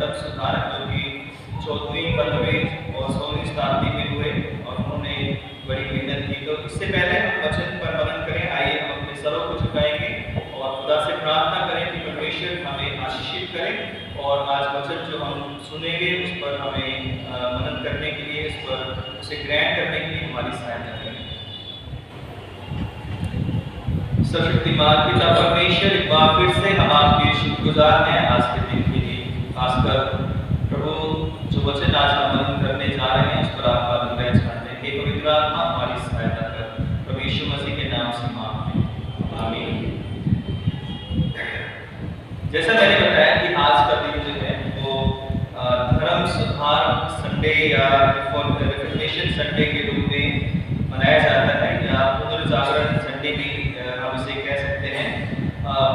धर्म सुधारक जो कि 14वीं, 15वीं और 16वीं शताब्दी में हुए और उन्होंने बड़ी मेहनत की। तो इससे पहले हम वचन पर मनन करें। आइए हम अपने सरों को झुकाएंगे और खुदा से प्रार्थना करें कि परमेश्वर हमें आशीषित करें और आज वचन जो हम सुनेंगे उस पर हमें मनन करने के लिए, उस पर उसे ग्रहण करने के लिए हमारी सहायता करें। सर्वशक्तिमान पिता परमेश्वर, एक बार फिर से हम आपके शुक्रगुजार हैं आज के दिन के लिए। खासकर प्रभु जो वचन आज हम मनन करने जा रहे हैं उस पर आपका अनुग्रह चाहते हैं। हे पवित्र आत्मा हमारी सहायता कर, प्रभु यीशु मसीह के नाम से मांगते हैं, आमीन। जैसा मैंने बताया कि आज का दिन जो है वो धर्म सुधार संडे या रिफॉर्मेशन संडे के रूप में मनाया जाता है या पुनर्जागरण संडे भी हम इसे कह सकते हैं।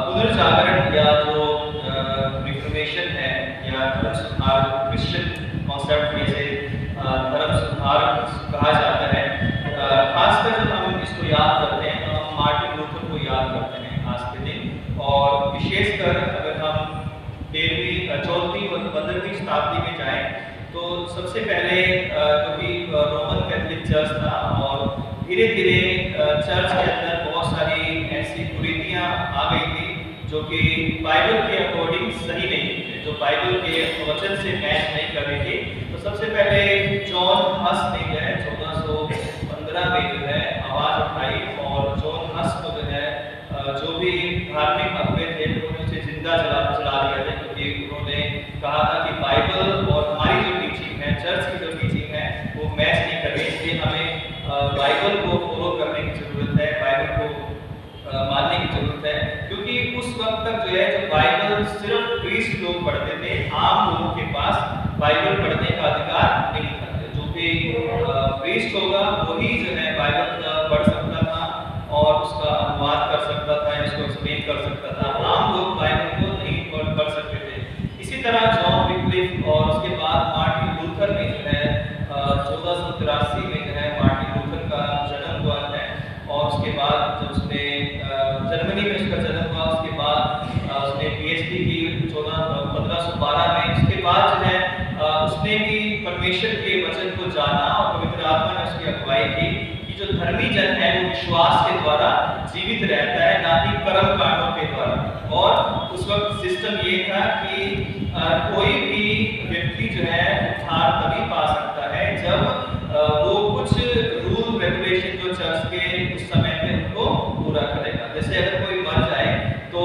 पुनर्जागरण या जो रिफॉर्मेशन है या धर्म सुधार क्रिश्चियन कॉन्सेप्ट में से धर्म सुधार कहा जाता है। खासकर जब हम इसको याद करते हैं तो हम मार्टिन लूथर को याद करते हैं आज के दिन। और विशेषकर अगर हम 13वीं, 14वीं और 15वीं शताब्दी में जाएं तो सबसे पहले क्योंकि रोमन कैथोलिक चर्च था और धीरे धीरे चर्च के अंदर बहुत सारी ऐसी कुरीतियां आ गई थी जो कि बाइबल के अकॉर्डिंग सही नहीं थे, जो बाइबल के वचन से मैच नहीं कर रही थी। तो सबसे पहले जॉन हस ने जो है 1415 में जो है आवाज उठाई और जॉन हस को जो है जो भी धार्मिक अगुवे थे उन्होंने उसे जिंदा जला दिया था, क्योंकि उन्होंने कहा था कि बाइबल और हमारी जो टीचिंग है, चर्च की जो टीचिंग है वो मैच नहीं कर रही, इसलिए हमें बाइबल को फॉलो करने की जरूरत है, बाइबल को मानने की जरूरत है। क्योंकि उस वक्त तक जो है जो बाइबल सिर्फ प्रीस्ट लोग पढ़ते थे, आम लोगों के पास बाइबल पढ़ने का अधिकार नहीं था। जो भी प्रीस्ट होगा वही जो है बाइबल पढ़ सकता था और उसका अनुवाद कर सकता था, इसको एक्सप्लेन कर सकता था। आम लोग बाइबल को नहीं पढ़ सकते थे। इसी तरह जॉन विक्लिफ और उसके बाद मार्टिन लूथर ने जो है 1483 में जो है मार्टिन लूथर का जन्म हुआ है और उसके बाद जब उसने जर्मनी में उसका जन्म हुआ, उसके बाद उसने पीएचडी की 1512 में। उसके बाद जो है उसने भी परमेश्वर के वचन को जाना और पवित्र आत्मा ने उसकी अगुवाई की कि जो धर्मी जन है वो विश्वास के द्वारा जीवित रहता है, ना कि कर्म कांडों के द्वारा। और उस वक्त सिस्टम ये था कि कोई भी व्यक्ति जो है उद्धार तभी पा सकता है जब वो कुछ रूल रेगुलेशन जो चर्च के उस समय पे उनको पूरा करेगा। जैसे अगर कोई मर जाए तो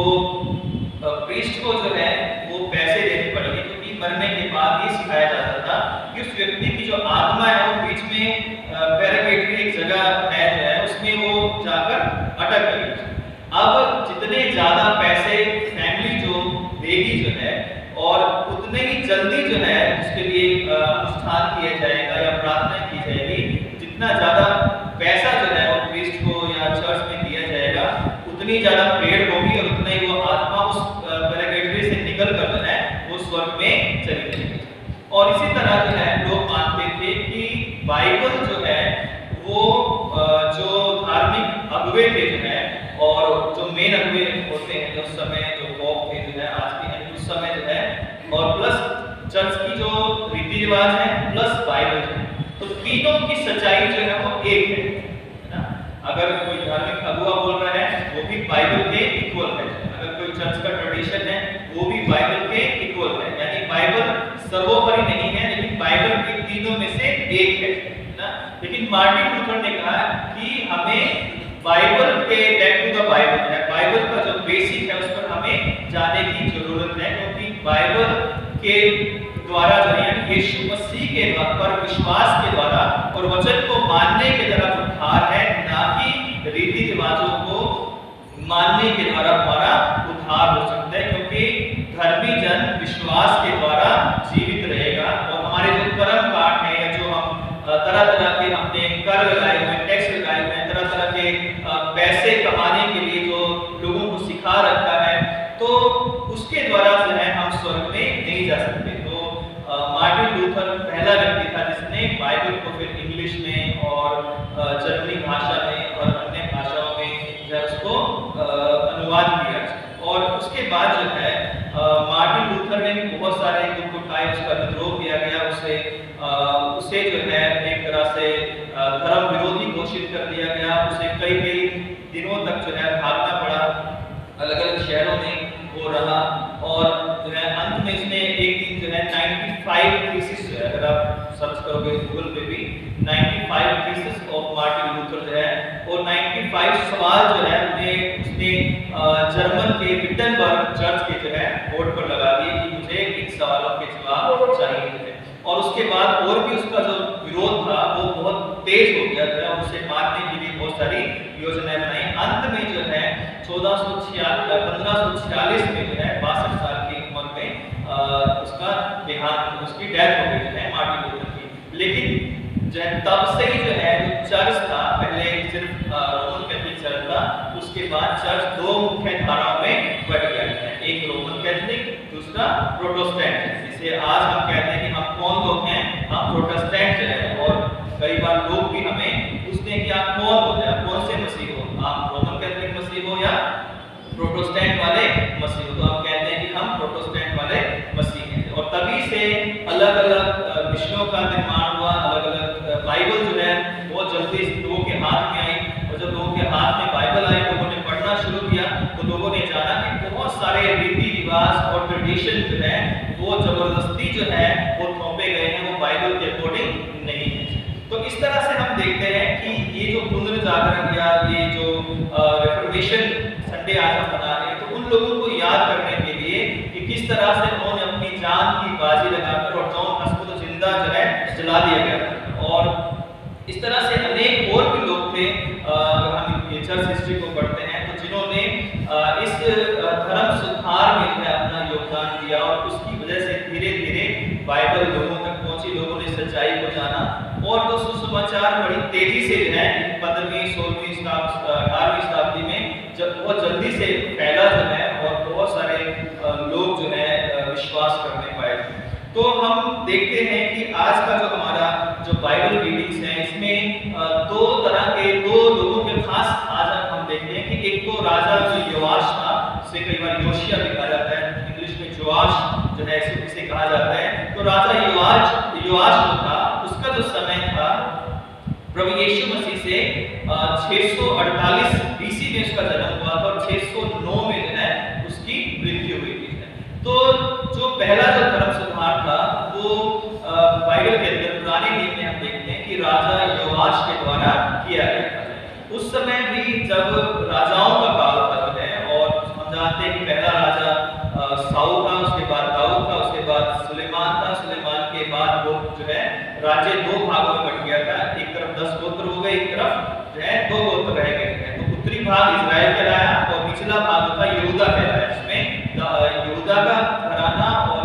प्रीस्ट को जो है वो पैसे देने पड़ेंगे, क्योंकि मरने के बाद ये सिखाया जाता था कि उस व्यक्ति की जो आत्मा है वो बीच में पैरागेटरी एक जगह है जो है उसमें वो जाकर अटक गई। अब जितने ज्यादा पैसे फैमिली जो देगी जो है और उतने ही जल्दी जो है उसके लिए अनुष्ठान किया जाएगा या प्रार्थना की जाएगी, जितना ज्यादा पैसा जो है वो प्रीस्ट को या चर्च में दिया जाएगा उतनी ज्यादा प्रेयर होगी और उतना ही वो आत्मा उस पैरागेटरी से निकल कर जो है वो स्वर्ग में चली जाएगी। और इसी तरह जो है लोग मानते थे कि बाइबल जो है वो जो धार्मिक अगुवे थे जो है और जो मेन अगुवे होते हैं उस समय जो पोप थे जो है आज के उस समय जो है और प्लस चर्च की जो रीति रिवाज है प्लस बाइबल है, तो तीनों की सच्चाई जो है वो एक है ना। अगर कोई धार्मिक अगुवा बोल रहा है वो भी बाइबल के इक्वल है, अगर कोई चर्च का ट्रेडिशन है वो भी बाइबल के इक्वल है, यानी बाइबल सर्वोपरि नहीं है लेकिन बाइबल के तीनों में से एक है ना। लेकिन मार्टिन लूथर ने कहा कि हमें बाइबल के बैक टू द बाइबल है, बाइबल का जो बेसिक है उस पर हमें जाने की जरूरत है, क्योंकि बाइबल के द्वारा जो है यीशु मसीह के पर विश्वास के द्वारा और वचन को मानने के द्वारा उद्धार है, ना कि रीति रिवाजों को मानने के द्वारा हमारा उद्धार हो सकता है। क्योंकि धर्मी जन विश्वास के द्वारा जीवित रहेगा और हमारे जो कर्म कांड है, जो हम तरह तरह के अपने कर लगाए हुए, टैक्स लगाए हुए, तरह तरह के पैसे कमाने के लिए जो लोगों को सिखा रखा है, तो उसके द्वारा जो है हम स्वर्ग में नहीं जा सकते। तो मार्टिन लूथर पहला व्यक्ति था जिसने बाइबल को फिर इंग्लिश में और जर्मनी भाषा में और अन्य भाषाओं में जो उसको अनुवाद किया। और उसके बाद जो है मार्टिन लूथर ने भी बहुत सारे जो है उसका विद्रोह किया गया, उसे जो है एक तरह से धर्म विरोधी घोषित कर दिया गया, उसे कई कई दिनों तक जो है भागना पड़ा, अलग अलग शहरों में वो रहा और जो है अंत में इसने एक दिन जो है 95 थीसिस जो है, अगर आप सर्च करोगे गूगल पे भी 95 थीसिस ऑफ मार्टिन लूथर जो है, और 95 सवाल जो है उसने जर्मन के विटनबर्ग चर्च के जो है बोर्ड पर लगा दिए कि मुझे इन सवालों के जवाब चाहिए। और उसके बाद और भी उसका जो विरोध था वो बहुत तेज हो गया था और उसे मारने के लिए बहुत सारी योजनाएं बनाई। अंत में जो है 1546 में जो है 62 साल की उम्र में उसका देहांत, उसकी डेथ हो गई है मार्टिन लूथर की। लेकिन जो है तब से ही जो है जो चर्च था, पहले सिर्फ रोमन कैथोलिक चर्च था, उसके बाद चर्च दो मुख्य धाराओं में बट गया है, एक रोमन कैथोलिक, दूसरा प्रोटेस्टेंट। जिसे आज हम कहते हैं कि हम कौन लोग हैं, हम प्रोटेस्टेंट जो है। और कई बार लोग भी हमें पूछते हैं कि आप कौन हो, आप कौन से मसीह हो, आप रोमन कैथोलिक मसीह हो या प्रोटेस्टेंट वाले मसीह हो। तो हम कहते हैं कि हम प्रोटेस्टेंट वाले मसीह हैं। और तभी से अलग अलग विषयों का निर्माण हुआ, अलग अलग बाइबल जो है बहुत जल्दी लोगों के हाथ में आई, और जब लोगों के हाथ में बाइबल आई, लोगों ने पढ़ना शुरू किया, तो लोगों ने जाना कि बहुत सारे रीति रिवाज और ट्रेडिशन जो है वो जबरदस्ती जो है वो थोपे गए हैं, वो बाइबल के अकॉर्डिंग नहीं है। तो इस तरह से हम देखते हैं कि ये जो पुनर्जागरण या ये जो रिफॉर्मेशन संडे आज हम मना रहे हैं, तो उन लोगों को याद करने के लिए कि किस तरह से उन्होंने अपनी जान की बाजी लगाकर और जॉन हस को तो जिंदा जो है जला दिया गया था। और इस तरह से अनेक और भी लोग थे, अगर हम चर्च हिस्ट्री को पढ़ते हैं तो जिन्होंने इस धर्म सुधार में जो है अपना योगदान दिया, और उसकी वजह से धीरे धीरे बाइबल लोगों तक पहुंची, लोगों ने सच्चाई को जाना। और जो सुसमाचार बड़ी तेजी से जो है 15वीं 16वीं 18वीं शताब्दी में जब बहुत जल्दी से फैला जो है, और बहुत सारे लोग जो है विश्वास करने पाए। तो हम देखते हैं कि आज का जो हमारा जो बाइबल रीडिंग्स है, इसमें दो तरह के दो लोगों के खास आज हम देखते हैं कि एक तो राजा जो योआश था, उसे कई बार योशिया भी कहा जाता है, इंग्लिश में जोआश जो है इसे कहा जाता है। तो राजा योआश जो था, उसका जो समय था प्रभु यीशु मसीह से 648 बीसी में उसका जन्म हुआ था, और 609 में जो है उसकी मृत्यु हुई थी। तो जो पहला जो धर्म सुधार था वो बाइबल के अंदर पुराने नियम में हम देखते हैं कि राजा योआश के द्वारा किया गया था। उस समय भी जब राजाओं का काल था जो है, और हम जानते हैं कि पहला राजा साउल था, उसके बाद दाऊद था, उसके बाद सुलेमान था, सुलेमान के बाद वो जो है राज्य दो भागों में बट गया था। एक तरफ 10 गोत्र हो गए, एक तरफ जो है 2 गोत्र रह गए थे। तो उत्तरी भाग इजराइल कहलाया और निचला भाग था यहूदा कहलाया। इसमें यहूदा का घराना और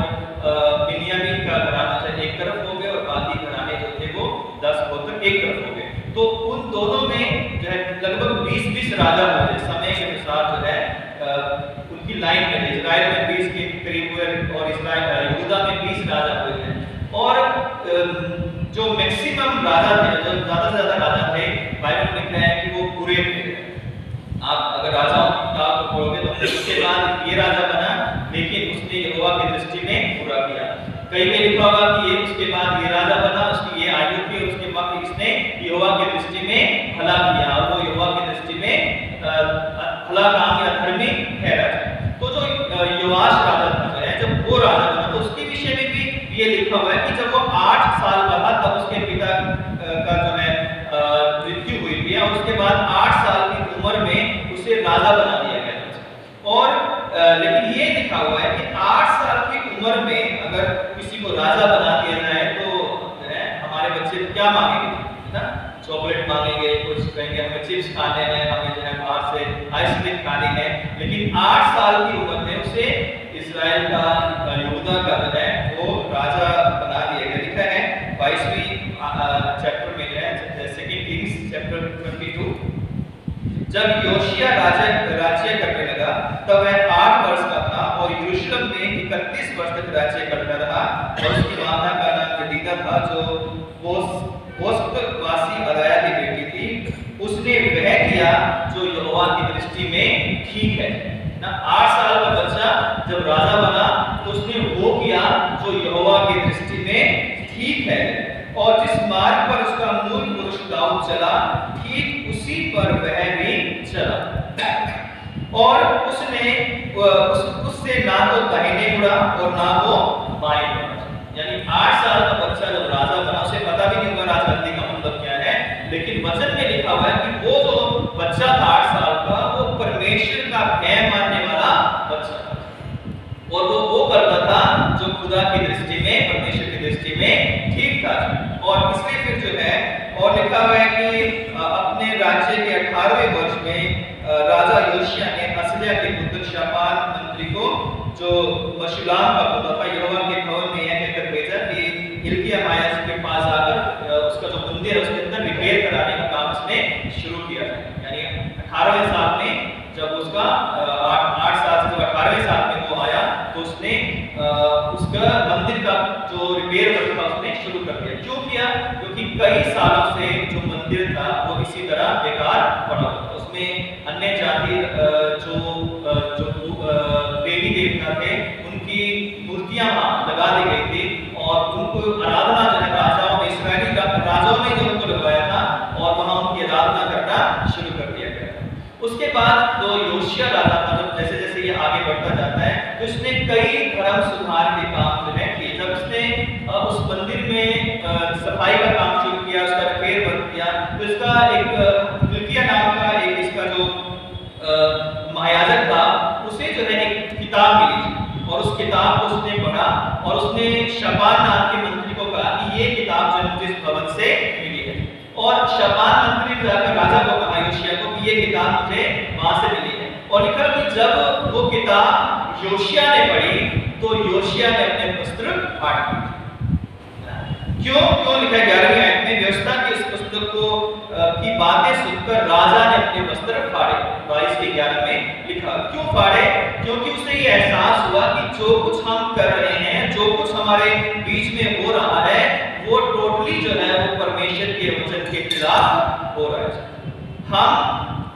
बिन्यामीन का घराना एक तरफ हो गए, और बाकी घराने जो थे वो 10 गोत्र एक तरफ हो गए। तो उन दोनों में जो है लगभग 20-20 राजा हुए, समय के अनुसार जो है उनकी लाइन में इजराइल में 20 के करीब हुए, और यहूदा में 20 राजा हुए हैं। और जो मैक्सिमम राजा थे, जो ज्यादा से ज्यादा राजा थे, बाइबल में लिखा है कि वो बुरे थे। आप अगर राजाओं की किताब को पढ़ोगे तो उसके बाद ये राजा बना, लेकिन उसने यहोवा की दृष्टि में बुरा किया। कहीं में लिखा होगा कि ये उसके बाद ये राजा बना, उसकी ये आयु थी, और उसके बाद इसने यहोवा की दृष्टि में भला किया, और वो यहोवा की दृष्टि में भला काम या धर्मी ठहरा। तो जो योआश राजा था जो है, जब वो राजा बना तो उसके विषय में भी ये लिखा हुआ है कि जब वो 8 साल का था तब उसके पिता का जो है मृत्यु हुई थी, और उसके बाद 8 साल की उम्र में उसे राजा बना दिया गया था। और लेकिन ये लिखा हुआ है कि 8 साल की उम्र में अगर किसी को राजा बना दिया जाए तो जो है हमारे बच्चे क्या मांगेंगे ना, चॉकलेट मांगेंगे, कुछ कहेंगे हमें चिप्स खाने हैं, हमें जो है बाहर से आइसक्रीम खानी है। लेकिन 8 साल की उम्र में उसे इजराइल का यहूदा का जो है वो राजा बना दिया गया। लिखा है 22वीं चैप्टर में जो है 2 किंग्स चैप्टर 22, जब योशिया राज्य करने लगा तब वह 8 वर्ष का था, और यरूशलेम में 31 वर्ष तक राज्य करता रहा। और उसकी माता का नाम जदीदा था, जो वासी अदाया की बेटी थी। उसने वह किया जो यहोवा की दृष्टि में ठीक है ना। 8 साल का बच्चा जब राजा बना तो उसने वो किया जो यहोवा की ठीक है और जिस मार्ग पर उसका मूल पुरुष दाऊद चला ठीक उसी पर वह भी चला और उससे ना तो दाहिने मुड़ा और ना वो बाएं मुड़ा। यानी 8 साल का बच्चा जब राजा बना उसे पता भी नहीं होगा राजगद्दी का मतलब क्या है, लेकिन वचन में लिखा हुआ है कि वो जो बच्चा था 8 साल का वो परमेश्वर का भय मानने वाला बच्चा था और वो करता था जो खुदा की दृष्टि में, परमेश्वर की दृष्टि में ठीक था। और इसलिए फिर जो है और लिखा हुआ है कि अपने राज्य के 18वें वर्ष में राजा योशिया ने असलिया के पुत्र शापान मंत्री को जो मशुलाम का पुत्र था यहोवा के भवन में यह कहकर भेजा कि हिल्किय्याह महायाजक के पास आकर उसका जो मंदिर है उसके अंदर रिपेयर कराने का काम उसने शुरू किया। यानी 18वें साल में जब उसका 8 साल से जब 18वें साल में वो आया तो उसने उसका मंदिर का जो रिपेयर वर्क था उसने शुरू कर दिया। क्यों किया? क्योंकि कई सालों से जो मंदिर था वो इसी तरह बेकार पड़ा हुआ था। उसमें अन्य जाति जो देवी देवता थे उनकी मूर्तियां लगा दी गई थी और उनको आराधना जो है राजाओं ने, इस्राएली राजाओं ने जो उनको लगवाया था और वहां उनकी आराधना करना शुरू कर दिया गया। उसके बाद जो योशिया राजा था, जब जैसे जैसे ये आगे बढ़ता जाता है तो इसने कई धर्म सुधार के काम जो है किए। जब इसने उस मंदिर में सफाई का काम शुरू किया, उसका रिपेयर वर्क किया, तो इसका एक हिल्किय्याह नाम का एक इसका जो महायाजक था उसे जो है एक किताब मिली और उस किताब को उसने पढ़ा और उसने शापान नाम के मंत्री को कहा कि ये किताब जो मुझे इस भवन से मिली है। और शापान मंत्री ने जाकर राजा को कहा योशिया को कि ये किताब मुझे वहां से मिली है। और लिखा कि जब वो किताब योशिया ने पढ़ी तो योशिया ने अपने वस्त्र फाड़ दिए। क्यों लिखा 11वीं आयत में व्यवस्था की उस पुस्तक को की बातें सुनकर राजा ने अपने वस्त्र फाड़े। 22 के 11 में लिखा। क्यों फाड़े? क्योंकि उसे ये एहसास हुआ कि जो कुछ हम कर रहे हैं, जो कुछ हमारे बीच में हो रहा है वो टोटली जो है वो परमेश्वर के वचन के खिलाफ हो रहा है। हम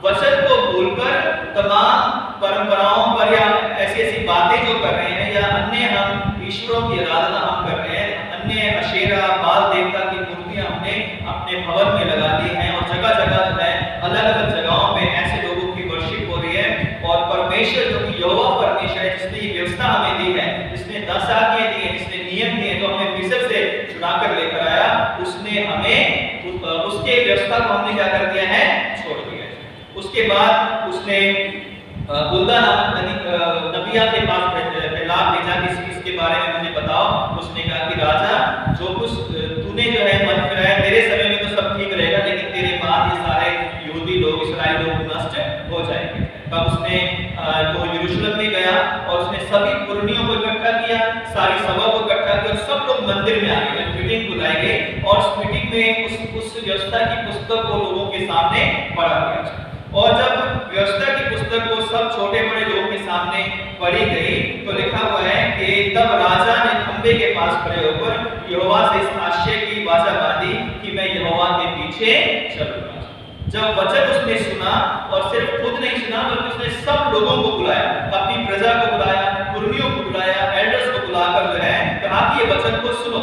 वचन को भूलकर तमाम परंपराओं पर या ऐसी बातें जो कर रहे हैं या अन्य हम ईश्वरों की आराधना हम कर रहे हैं, अन्य अशेरा बाल देवता की मूर्तियां हमने अपने भवन में लगा दी हैं और जगह जगह जो है अलग अलग जगहों पे ऐसे लोगों की वर्शिप हो रही है। और परमेश्वर जो कि यहोवा परमेश्वर है जिसने ये व्यवस्था हमें दी है, जिसने 10 आज्ञाएं दी हैं, जिसने नियम दिए जो हमें मिस्र से चुरा कर लेकर आया, उसने हमें उसके व्यवस्था को हमने क्या कर दिया है? छोड़ दिया है। उसके बाद उसने हुल्दा नामक नबिया के पास पैलाब भेजा कि इसके बारे में मुझे बताओ। उसने कहा कि राजा जो कुछ तूने जो है मन फिराया, तेरे समय में तो सब ठीक रहेगा लेकिन तेरे बाद ये सारे यहूदी लोग, इस्राएली लोग नष्ट हो जाएंगे। तब उसने तो यरूशलेम में गया और उसने सभी पुरनियों को इकट्ठा किया, सारी सभा को इकट्ठा किया और सब लोग मंदिर में आ गए, मीटिंग बुलाई गई और उस मीटिंग में उस व्यवस्था की पुस्तक को लोगों के सामने पढ़ा गया। और जब व्यवस्था की पुस्तक को सब छोटे बड़े लोगों के सामने पढ़ी गई तो लिखा हुआ है कि तब राजा ने खंबे के पास खड़े होकर यहोवा से इस आशय की वाचा बांधी कि मैं यहोवा के पीछे चलूंगा। जब वचन उसने सुना और सिर्फ खुद नहीं सुना बल्कि उसने सब लोगों को बुलाया, अपनी प्रजा को बुलाया, पुरनियों को बुलाया, एल्डर्स को बुलाकर जो है कहा कि ये वचन को सुनो।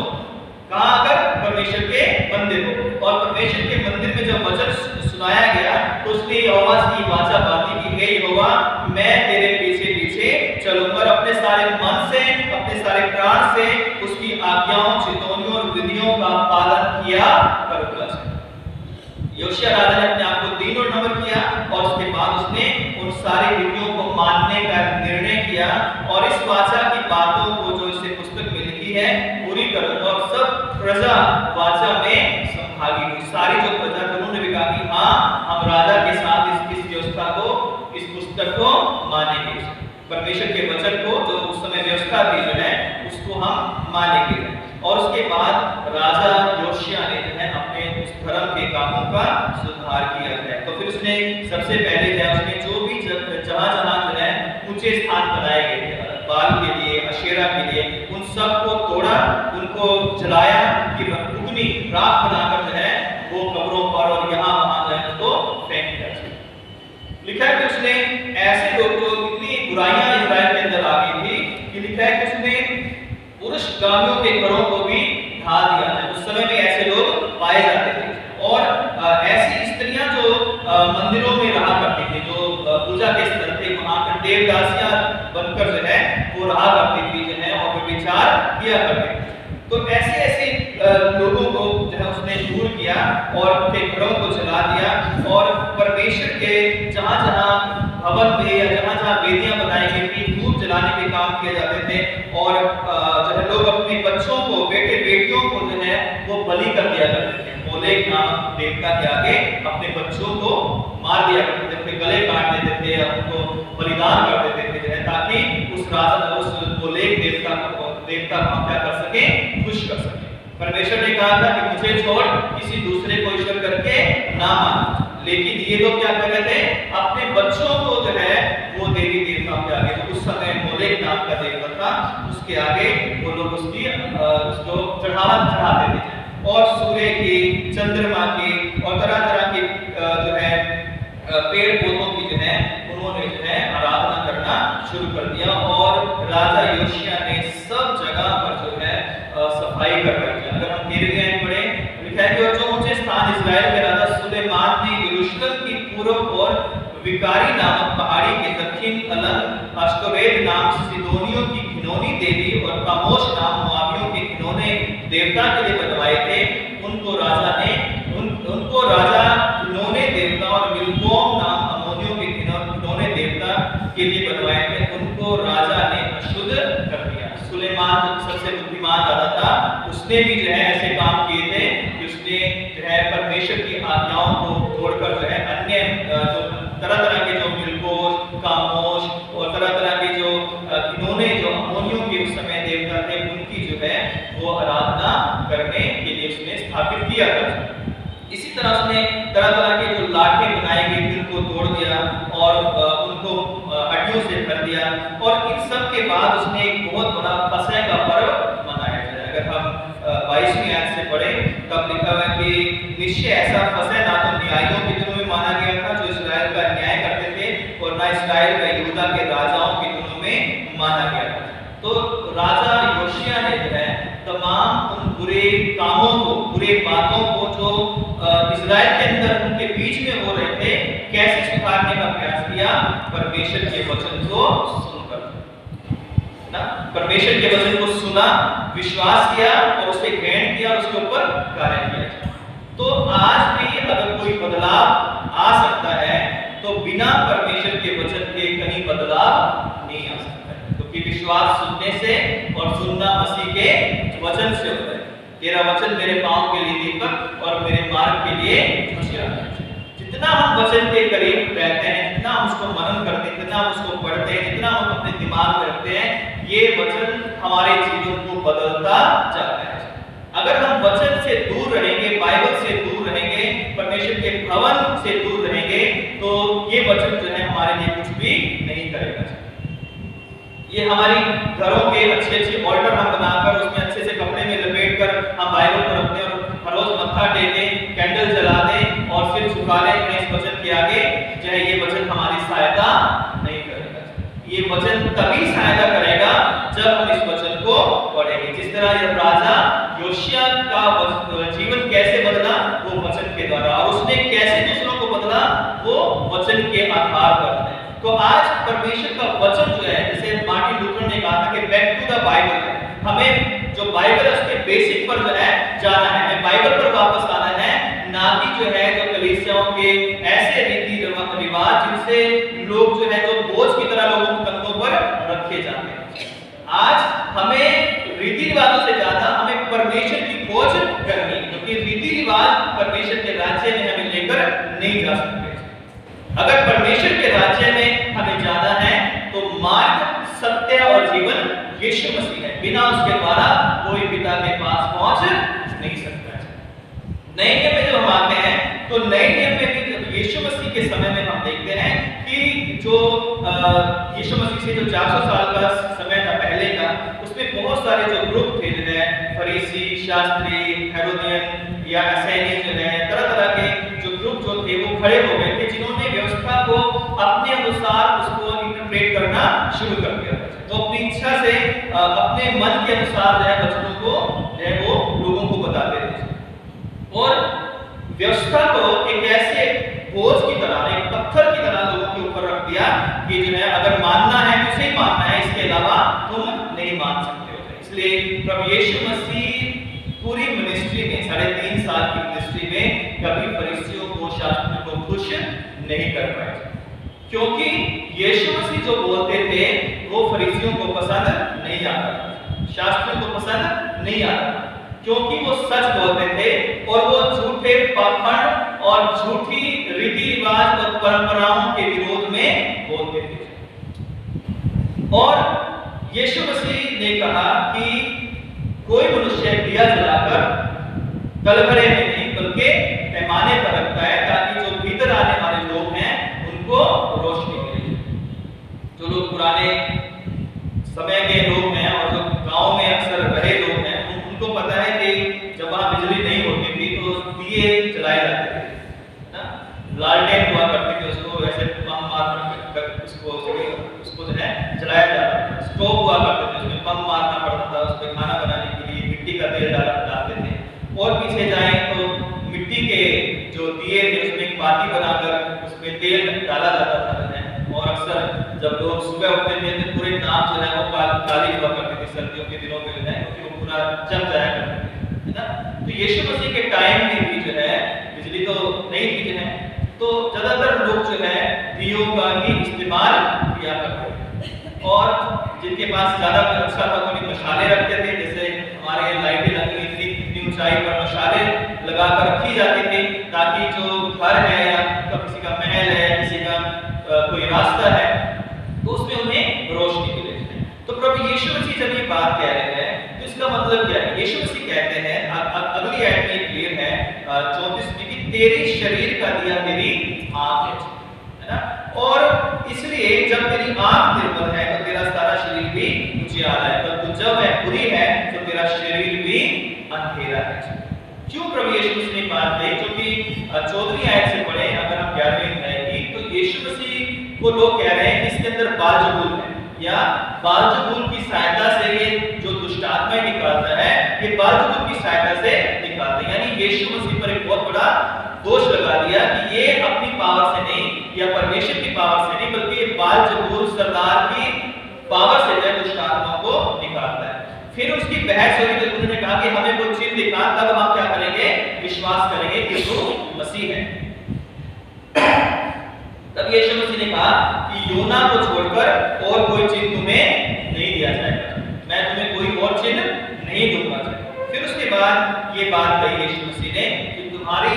कहां आकर? परमेश्वर के मंदिर में। और परमेश्वर के मंदिर में जब वचन सुनाया गया तो उसने यहोवा की वाचा बांधी कि हे यहोवा मैं तेरे पीछे पीछे चलूंगा, अपने सारे मन से, अपने सारे प्राण से उसकी आज्ञाओं, चितौनियों और विधियों का पालन किया करूंगा। योशिया राजा ने अपने आप को 3 और नंबर किया और उसके बाद उसने उन सारी विधियों को मानने का निर्णय किया और इस वाचा की बातों को जो इसे पुस्तक में लिखी है पूरी करूंगा। और सब प्रजा वाचा में संभागी हुई। सारी जो प्रजा थी उन्होंने भी कहा कि हाँ हम राजा के साथ इस व्यवस्था को, इस पुस्तक को मानेंगे, परमेश्वर के वचन को जो उस समय व्यवस्था थी जो है उसको हम मानेंगे। और उसके बाद राजा योशिया ने जो है अपने उस धर्म के कामों का सुधार किया है। तो फिर उसने सबसे पहले जो है उसने जो भी जहां जो है ऊंचे स्थान बनाए गए थे बाल के लिए, अशेरा के लिए, उन सब को तोड़ा, उनको जलाया, उनकी अग्नि राख बनाकर जो है वो कब्रों पर और यहाँ वहां जो है उसको फेंक दिया। लिखा है कि उसने ऐसे लोग जो इतनी बुराइयां इस्राएल के अंदर आ गई थी कि लिखा है कि उसने पुरुष गामियों के घरों को भी ढा दिया। किया करते थे। तो ऐसे ऐसे लोगों को जो है उसने दूर किया और उनके घरों को जला दिया, और परमेश्वर के जहाँ जहाँ भवन में या जहाँ जहाँ वेदियां बनाई गई थी धूप जलाने के काम किए जाते थे, और जो है लोग अपने बच्चों को, बेटे बेटियों को जो है वो बलि कर दिया करते थे। मोलेक नामक देवता के आगे अपने बच्चों को मार दिया करते थे, उनके गले काट देते थे या उनको बलिदान कर देते थे जो है, ताकि उस राजा उस मोलेक देवता को क्या कर सके, खुश कर सके। परमेश्वर ने कहा था कि मुझे छोड़ किसी दूसरे को ईश्वर करके ना मान, लेकिन ये लोग क्या कर रहे थे, अपने बच्चों को जो है वो देवी देवताओं के आगे, तो उस समय मोलेक नाम का देवता था, उसके आगे वो लोग उसको चढ़ावा चढ़ाते थे, और सूर्य की, चंद्रमा की और तरह तरह की जो है पेड़ पौधों की जो है उन्होंने जो है आराधना करना शुरू कर दिया। और राजा योशिया ने सब जगह पर जो है सफाई करवाई। अगर हम 13वीं आयत पढ़ें, लिखा है कि और जो ऊंचे स्थान इस्राएल के राजा सुलेमान ने यरूशलेम की पूर्व और विकारी नामक पहाड़ी के दक्षिण अलग अश्तोरेत नाम सिदोनियों की घिनौनी देवी और कामोश नाम मोआबियों के घिनौने देवता के लिए बनवाए थे, उनको राजा घिनौने देवता और मिल्कोम नाम अम्मोनियों के घिनौने देवता के लिए बनवाए थे, उनको राजा ने अशुद्ध कर दिया। सुलेमान सबसे बुद्धिमान राजा था, उसने भी जो है ऐसे काम किए थे कि उसने जो है परमेश्वर की आज्ञाओं को तोड़कर जो है अन्य जो तरह तरह के जो मिल्कोश, कामोश और तरह तरह के जो घिनौने जो अम्मोनियों के उस समय देवता थे, उनकी जो है वो आराधना करने के लिए उसने स्थापित किया था। इसी तरह उसने तरह तरह के जो लाठे बनाए गए थे उनको तोड़ दिया और उनको हड्डियों से भर दिया, और इन सब के बाद उसने एक बहुत बड़ा फसह का पर्व मनाया जाए। अगर हम 22वीं आयत से पढ़ें तब लिखा हुआ है कि निश्चय ऐसा फसह ना तो न्यायियों के दिनों में माना गया था जो इस्राएल का न्याय करते थे, और ना इस्राएल का यहूदा के राजाओं के दिनों में माना गया था। तो राजा योशिया ने जो है तमाम उन बुरे कामों को, बुरे बातों को जो इस्राएल के अंदर उनके बीच में हो रहे थे, कैसे सुधारने का प्रयास किया, परमेश्वर के वचन को सुनकर ना, परमेश्वर के वचन को सुना, विश्वास किया और उसे ग्रहण किया, उसके ऊपर कार्य किया। तो आज भी अगर कोई बदलाव आ सकता है तो बिना परमेश्वर के वचन के कहीं बदलाव नहीं आ सकता है, क्योंकि विश्वास सुनने से और सुनना मसीह के वचन से होता है। तेरा वचन मेरे पांव के लिए दीपक और मेरे मार्ग के लिए उजियारा है। जितना हम वचन के करीब रहते हैं, जितना हम उसको मनन करते हैं, जितना हम उसको पढ़ते हैं, जितना हम अपने दिमाग में रखते हैं, ये वचन हमारे जीवन को बदलता जाता है। अगर हम वचन से दूर रहेंगे, बाइबल से दूर रहेंगे, परमेश्वर के भवन से दूर रहेंगे, तो ये वचन जो है हमारे लिए कुछ भी नहीं करेगा। ये हमारी घरों के अच्छे अच्छे ऑल्टर हम बनाकर उसमें अच्छे से कपड़े में लपेट कर हम बाइबल को रखते हैं और हर रोज मत्था टेकें, कैंडल जला दें और फिर झुका लें इस वचन के आगे, जो है ये वचन हमारी सहायता नहीं करेगा। ये वचन तभी सहायता करेगा जब हम इस वचन को पढ़ेंगे। जिस तरह यह राजा योशिया का जीवन कैसे बदला, वो वचन के द्वारा, और उसने कैसे दूसरों को बदला, वो वचन के आधार पर है। तो आज परमेश्वर का वचन जो है, जैसे मार्टिन लूथर ने कहा था कि बैक टू द बाइबल, हमें जो बाइबल है उसके बेसिक पर जो है जाना है, हमें बाइबल पर वापस आना है, ना कि जो है जो कलीसियाओं के ऐसे रीति रिवाज जिनसे लोग जो है जो बोझ की तरह लोगों को कंधों पर रखे जाते हैं। आज हमें रीति रिवाजों से ज्यादा हमें परमेश्वर की खोज करनी है, क्योंकि रीति रिवाज परमेश्वर के राज्य में हमें लेकर नहीं जा सकते। अगर परमेश्वर के राज्य में हमें जाना है तो मार्ग, सत्य और जीवन यीशु मसीह है। बिना उसके द्वारा कोई पिता के पास पहुंच नहीं सकता है। नए नियम में जब हम आते हैं तो नए नियम में भी यीशु मसीह के समय में हम देखते हैं कि जो यीशु मसीह से जो 400 साल का समय था पहले का, उसमें बहुत सारे जो ग्रुप थे, जो है फरीसी, शास्त्री, हेरोदियन या असैनी, जो है तरह तरह के जो ग्रुप जो थे वो खड़े हो गए थे, जिन्होंने व्यवस्था को अपने अनुसार उसको इंटरप्रेट करना शुरू कर दिया। तो अपनी इच्छा से अपने मन के अनुसार जो है वचनों को जो है वो लोगों को बताते थे, और व्यवस्था को एक ऐसे बोझ की तरह, एक पत्थर की तरह लोगों के ऊपर रख दिया कि जो है अगर मानना है तो इसे ही मानना है, इसके अलावा तुम नहीं मान सकते हो। इसलिए प्रभु यीशु मसीह पूरी मिनिस्ट्री में 3.5 साल की मिनिस्ट्री में कभी फरीसियों को, शास्त्रियों को खुश नहीं कर पाए, क्योंकि यीशु मसीह जो बोलते थे वो फरीसियों को पसंद नहीं आता, शास्त्रियों को पसंद नहीं आता, क्योंकि वो सच बोलते थे और वो झूठे पाखंड और झूठी रीति रिवाज और परंपराओं के विरोध में बोलते थे। और यीशु मसीह ने कहा कि कोई मनुष्य दिया जलाकर कलघरे में नहीं बल्कि पैमाने पर रखता है, ताकि जो भीतर आने वाले लोग हैं उनको रोशनी मिले। जो लोग पुराने समय के लोग हैं और जो गांव में अक्सर रहे लोग हैं, उनको पता है कि जब वहां बिजली नहीं होती थी तो दिए जलाए जाते थे ना, लालटेन हुआ करते थे, उसको ऐसे पंप मारना उसको जो है जलाया जाता था। स्टोव हुआ करते थे, उसमें पंप मारना पड़ता था, उसमें खाना बनाने के लिए मिट्टी का तेल डालते थे। और पीछे जाएं तो मिट्टी के जो दिए थे उसमें एक बाती बनाकर उसमें तेल डाला जाता था। और अक्सर जब लोग सुबह उठते थे तो पूरे नाक जो है वो काली हुआ करती थी सर्दियों के दिनों में, क्योंकि वो पूरा चम जाया करते थे, है ना। तो यीशु मसीह के टाइम में भी जो है बिजली तो नहीं थी जो है, तो ज्यादातर लोग जो है दियों का ही इस्तेमाल किया करते थे। और जिनके पास ज्यादा अच्छा था तो मशाले रखते थे, जैसे हमारे लाइटें लगी इतनी ऊंचाई पर मशाले लगाकर रखी जाती थी, ताकि जो घर है या किसी का महल है, किसी का कोई रास्ता है, तो उसमें उन्हें रोशनी मिले। तो प्रभु यीशु मसीह जब ये बात कह रहे हैं तो इसका मतलब क्या है? यीशु मसीह कहते हैं, अगली आयत में क्लियर है 34 में, कि तेरे शरीर का दिया तेरी आंख है ना। और इसलिए जब तेरी आंख निर्मल है तो तेरा सारा शरीर भी उजियाला है, परंतु जब वह बुरी है तो तेरा शरीर भी अंधेरा है। क्यों प्रभु यीशु मसीह ने बात कही? क्योंकि 14वीं आयत से पढ़े, अगर हम 11वीं आएगी तो यीशु मसीह को लोग कह रहे हैं कि इसके अंदर बालजबूल है, या बालजबूल की सहायता से ये जो दुष्ट आत्माएं निकालता है, ये बालजबूल की सहायता से निकालता है। यानी यीशु मसीह पर एक बहुत बड़ा दोष लगा दिया कि ये अपनी पावर से नहीं या परमेश्वर की पावर से नहीं, बल्कि ये बालजबूल सरदार की पावर से जो दुष्ट आत्मा को निकालता है। फिर उसकी बहस हुई तो उन्होंने कहा कि हमें कोई चिन्ह दिखा, तब हम क्या करेंगे? विश्वास करेंगे कि तू मसीह है। तब यीशु मसीह ने कहा कि योना को छोड़कर और कोई चिन्ह तुम्हें नहीं दिया जाएगा, मैं तुम्हें कोई और चिन्ह नहीं दूंगा। फिर उसके बाद ये बात कही यीशु मसीह ने कि तुम्हारी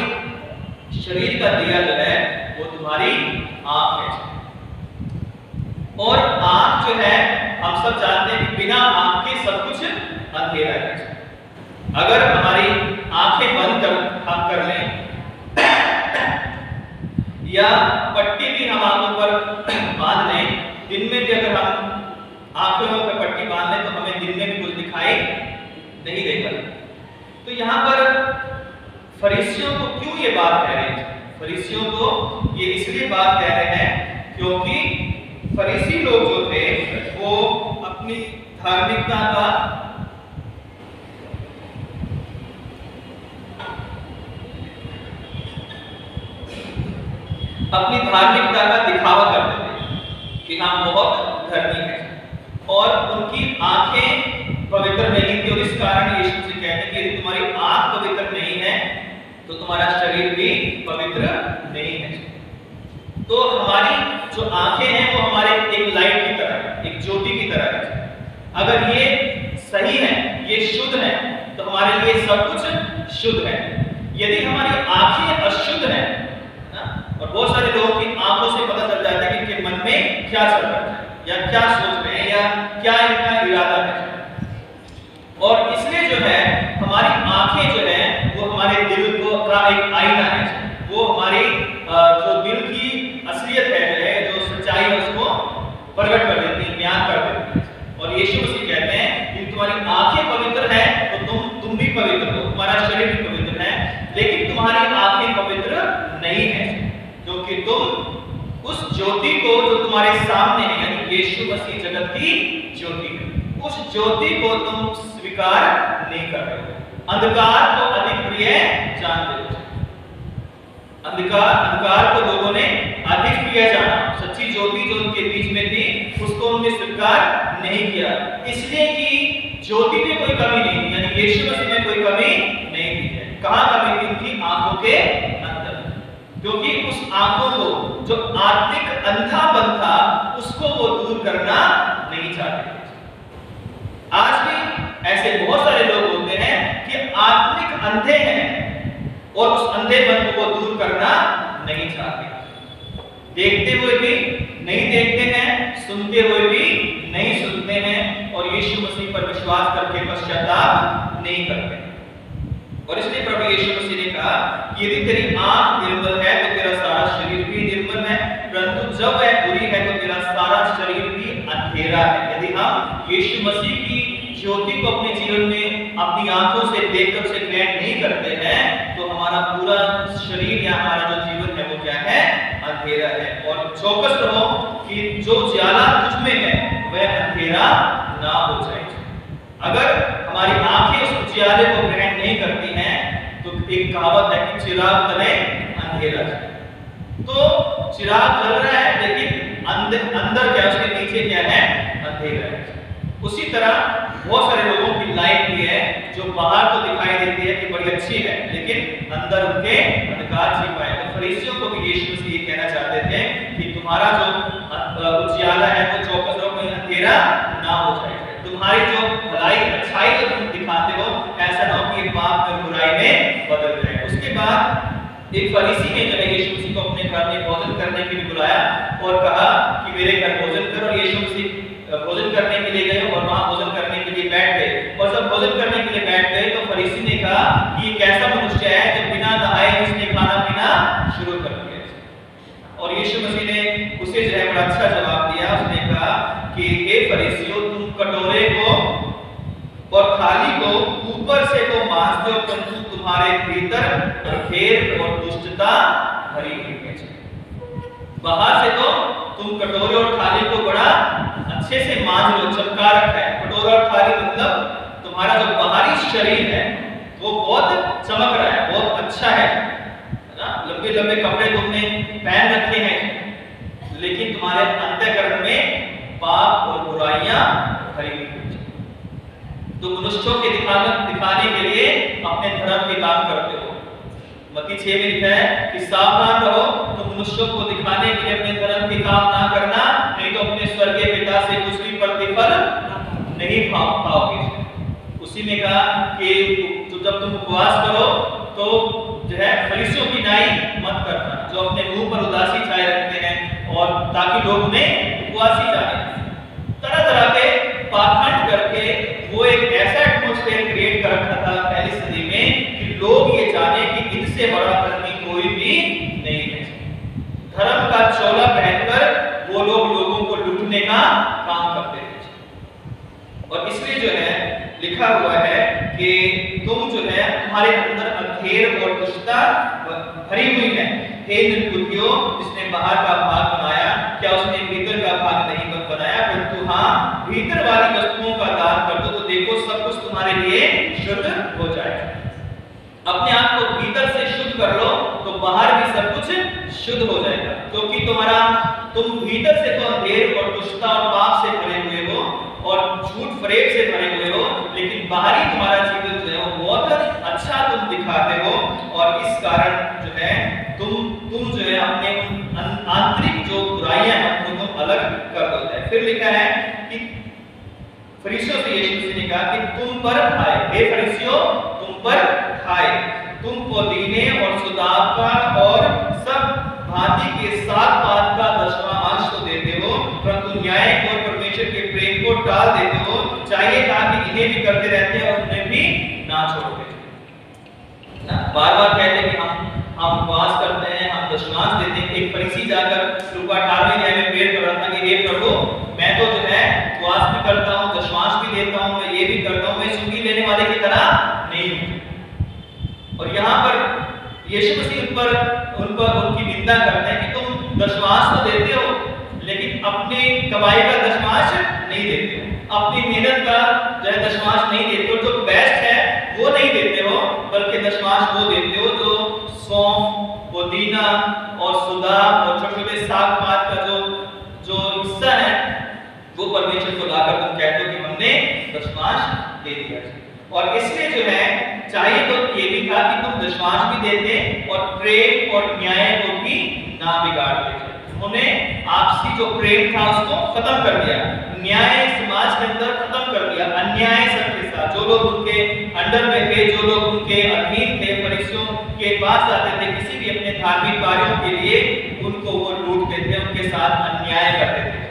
शरीर का दिया जो है वो तुम्हारी आंख है। और आंख जो है हम सब जानते हैं कि बिना आंख के सब कुछ अंधेरा है। अगर हमारी आंखें बंद हम कर लें या पट्टी भी हम आंखों पर बांध लें, दिन में भी अगर हम आंखों पर पट्टी बांध लें तो हमें दिन में भी कुछ दिखाई नहीं देगा। तो यहाँ पर फरीसियों को क्यों ये बात कह रहे हैं? फरीसियों को ये इसलिए बात कह रहे हैं क्योंकि फरीसी लोग जो थे वो अपनी धार्मिकता का दिखावा करते थे कि हम बहुत धर्मी हैं, और उनकी आंखें पवित्र नहीं थी। और इस कारण यीशु से कहते हैं कि यदि तुम्हारी आंख पवित्र नहीं है तो तुम्हारा शरीर भी पवित्र नहीं है। तो हमारी जो आंखें हैं वो हमारे एक लाइट की तरह है, एक ज्योति की तरह है। अगर ये सही है, ये शुद्ध है, तो हमारे लिए सब कुछ शुद्ध है। यदि हमारी आंखें अशुद्ध हैं ना, और बहुत सारे लोगों की आंखों से पता चल जाता है कि इनके मन में क्या चल रहा है या क्या सोच रहे हैं या क्या इनका इरादा है। और इसलिए जो है हमारी आंखें जो है वो हमारे दिल का एक आईना है, वो हमारी जो दिल की असलियत है जो सच्चाई है उसको प्रकट कर देती है, बयान कर देती है। और यीशु मसीह कहते हैं कि तुम्हारी आंखें पवित्र हैं तो तुम भी पवित्र हो, तुम्हारा शरीर भी पवित्र है, लेकिन तुम्हारी आंखें पवित्र नहीं है, क्योंकि तुम उस ज्योति को जो तुम्हारे सामने है, यानी यीशु मसीह जगत की ज्योति है, उस ज्योति को तुम स्वीकार नहीं कर रहे हो। अंधकार को अधिक प्रिय जानते हो। अंधकार को लोगों ने अधिक प्रिय जाना, सच्ची ज्योति जो उनके बीच में थी उसको उन्होंने स्वीकार नहीं किया, इसलिए कि ज्योति में कोई कमी नहीं थी, यानी यीशु मसीह में कोई कमी नहीं थी। कहां कमी थी? उनकी आंखों के अंदर, क्योंकि उस आंखों को जो आत्मिक अंधापन था उसको वो दूर करना नहीं चाहते थे। आज भी ऐसे बहुत सारे लोग होते हैं कि आत्मिक अंधे हैं और उस अंधेपन को वो दूर करना नहीं चाहते, देखते हुए भी नहीं देखते हैं, सुनते हुए भी नहीं सुनते हैं और यीशु मसीह पर विश्वास करके पश्चाताप नहीं करते। और इसलिए प्रभु यीशु मसीह ने कहा कि यदि तेरी आंख निर्मल है तो तेरा सारा शरीर भी निर्मल है, परंतु जब वह बुरी है तो तेरा सारा शरीर भी अंधेरा है। यदि हम यीशु मसीह की ज्योति को अपने जीवन में अपनी आंखों से देखकर उसे ग्रहण नहीं करते हैं तो हमारा पूरा शरीर या हमारा जो जीवन है वो क्या है? अंधेरा है। और चौकस रहो कि जो उजाला तुझ में है वह अंधेरा ना हो जाए। अगर हमारी आंखें उस उजाले को ग्रहण नहीं करती हैं तो एक कहावत है कि चिराग तले अंधेरा है। तो चिराग जल रहा है लेकिन अंदर क्या, उसके नीचे क्या है? अंधेरा है। उसी तरह बहुत सारे लोगों की लाइफ भी है जो बाहर तो दिखाई देती है कि बड़ी अच्छी है लेकिन अंदर उनके अंधकार छिपा है। तो फरीसियों को भी यीशु मसीह ये कहना चाहते थे कि तुम्हारा जो उजियाला है वो चौकस रहो, कहीं अंधेरा ना हो जाए। तुम्हारी जो भलाई अच्छाई जो तुम दिखाते हो ऐसा ना हो कि ये पाप और बुराई में बदल जाए। उसके बाद एक फरीसी ने जो है यीशु मसीह को अपने घर में भोजन करने के लिए बुलाया और कहा कि मेरे घर भोजन करो। और यीशु मसीह भोजन करने के लिए गए और वहां भोजन करने के लिए बैठ गए। और जब भोजन करने के लिए बैठ गए तो फरीसी ने कहा कि ये कैसा मनुष्य है जो बिना नहाए इसने खाना पीना शुरू कर दिया। और यीशु मसीह ने उसे जो है बड़ा अच्छा जवाब दिया। उसने कहा कि हे फरीसियों, तुम कटोरे को और थाली को ऊपर से तो मांजते हो परंतु तुम्हारे भीतर अंधेर और दुष्टता भरी हुई है। बाहर से तो तुम कटोरे और थाली को बड़ा अच्छे से मांज लो, चमका रखा है। कटोरा और थाली मतलब तुम्हारा जो बाहरी शरीर है वो बहुत चमक रहा है, बहुत अच्छा है ना। लंबे लंबे कपड़े तुमने पहन रखे हैं लेकिन तुम्हारे अंतःकरण में पाप और बुराइयां भरी हुई हैं। तो मनुष्यों के दिखाने के लिए अपने धर्म के काम करते हो। मत्ती 6 में लिखा है कि सावधान रहो, तो मनुष्यों को दिखाने के लिए अपने धर्म के काम ना करना, नहीं तो अपने स्वर्गीय पिता से कुछ भी प्रतिफल नहीं पाओगे। उसी में कहा कि तो जब तुम उपवास करो तो जो है फरीसियों की नाई मत करना, जो अपने मुंह पर उदासी छाए रखते हैं और ताकि लोग उन्हें उपवासी जाने। तरह तरह के पाखंड करके वो एक ऐसा एटमॉस्फेयर क्रिएट कर रखा था पहली सदी में कि लोग ये जाने कि इनसे बड़ा धर्मी कोई भी नहीं है। धर्म का चोला पहनकर वो लोगों को लूटने का काम करते थे। और इसलिए जो है लिखा हुआ है कि तुम जो है तुम्हारे अंदर अंधेर और दुष्टता भरी हुई है। हे निर्बुद्धियों, जिसने बाहर का भाग बनाया क्या उसने भीतर का भाग नहीं बनाया? परंतु हाँ, भीतर वाली वस्तुओं का दान कर दो तो देखो सब कुछ तुम्हारे लिए शुद्ध हो जाएगा। अपने आप को भीतर से शुद्ध कर लो तो बाहर भी सब कुछ शुद्ध हो जाएगा, क्योंकि तुम भीतर से तो अंधेर और दुष्टता और पाप से भरे हुए हो और झूठ फरेब से भरे हुए हो, लेकिन बाहरी तुम्हारा जीवन जो है वो बहुत अच्छा तुम दिखाते हो। और इस कारण जो है तुम जो है अपने आंतरिक जो बुराइयां हैं उनको तुम अलग कर देते हैं। फिर लिखा है कि फरीसियों से यीशु मसीह ने कहा कि तुम पर आए, हे फरीसियों तुम पर आए, तुम पुदीने और सुदाब का और सब भांति के 7 पात का 10वां अंश तो देते हो, परंतु न्याय और परमेश्वर के प्रेम को टाल देते हो। चाहिए था कि इन्हें भी करते रहते और उन्हें भी ना छोड़ते ना। बार-बार कहते हैं कि हम उपवास करते हैं, हम दशमांश देते हैं। एक फरीसी जाकर लूका 18वें अध्याय में प्रेयर कर रहा था कि हे प्रभु, मैं तो जो है उपवास भी करता हूं, दशमांश भी देता हूं, मैं ये भी करता हूं, मैं सुंगी लेने वाले की तरह नहीं हूं। और यहाँ पर यीशु मसीह उनकी निंदा करते हैं कि तुम दशमांश तो देते हो लेकिन अपनी कमाई का दशमांश नहीं देते हो, अपनी मेहनत का जो है दशमांश नहीं देते हो, जो बेस्ट है वो नहीं देते हो, बल्कि दशमांश वो देते हो जो सौंफ, पुदीना और सुदाब और छोटे-छोटे साग पात का जो हिस्सा है वो परमेश्वर को लाकर तुम कहते हो कि हमने दशमांश और इसलिए जो है चाहिए तो ये भी कहा कि तुम दशमांश भी देते और प्रेम और न्याय को भी ना बिगाड़ते। उन्होंने आपसी जो प्रेम था उसको खत्म कर दिया, न्याय समाज के अंदर खत्म कर दिया, अन्याय सबके साथ जो लोग उनके अंडर में थे, जो लोग उनके अधीन थे, फरीसियों के पास आते थे किसी भी अपने धार्मिक कार्यों के लिए, उनको वो लूटते थे, उनके साथ अन्याय करते थे